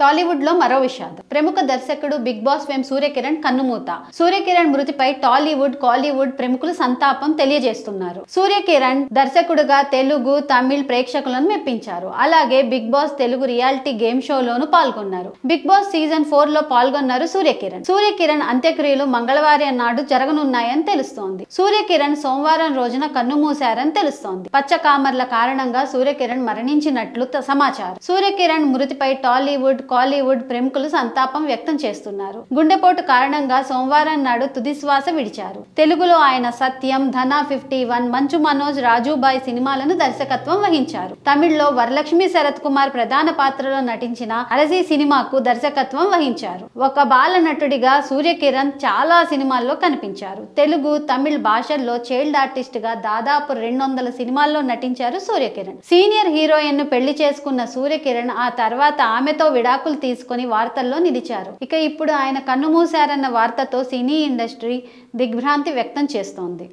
టాలీవుడ్ లో మరో విషాదం. ప్రముఖ దర్శకుడు బిగ్ బాస్ ఫేమ్ సూర్యకిరణ్ కన్నుమూత. సూర్యకిరణ్ మృతిపై టాలీవుడ్, కాలీవుడ్ ప్రముఖులు సంతాపం తెలియజేస్తున్నారు. సూర్యకిరణ్ దర్శకుడుగా తెలుగు, తమిళ్ ప్రేక్షకులను మెప్పించారు. అలాగే Bigg Boss Telugu reality game షోలోనూ పాల్గొన్నారు. బిగ్ బాస్ సీజన్ 4 లో పాల్గొన్నారు సూర్యకిరణ్. సూర్యకిరణ్ అంత్యక్రియలు మంగళవారం నాడు జరగనున్నాయని తెలుస్తోంది. సూర్యకిరణ్ సోమవారం రోజున కన్నుమూశారని తెలుస్తోంది. పచ్చకామర్ల కారణంగా సూర్యకిరణ్ మరణించినట్లు సమాచారం. సూర్యకిరణ్ మృతిపై టాలీవుడ్, కాలీవుడ్ ప్రముఖులు సంతాపం వ్యక్తం చేస్తున్నారు. గుండెపోటు కారణంగా సోమవారం నాడు తుదిశ్వాస విడిచారు. తెలుగులో ఆయన సత్యం, ధన 51, మంచు మనోజ్, రాజుబాయ్ సినిమాలను దర్శకత్వం వహించారు. తమిళ్లో వరలక్ష్మి శరత్ కుమార్ ప్రధాన పాత్రలో నటించిన అరసి సినిమాకు దర్శకత్వం వహించారు. ఒక బాల నటుడిగా సూర్యకిరణ్ చాలా సినిమాల్లో కనిపించారు. తెలుగు, తమిళ్ భాషల్లో చైల్డ్ ఆర్టిస్ట్ గా దాదాపు 200 సినిమాల్లో నటించారు సూర్యకిరణ్. సీనియర్ హీరోయిన్ ను పెళ్లి చేసుకున్న సూర్యకిరణ్ ఆ తర్వాత ఆమెతో విడాకులు తీసుకుని వార్తల్లో నిలిచారు. ఇక ఇప్పుడు ఆయన కన్నుమూశారన్న వార్తతో సినీ ఇండస్ట్రీ దిగ్భ్రాంతి వ్యక్తం చేస్తోంది.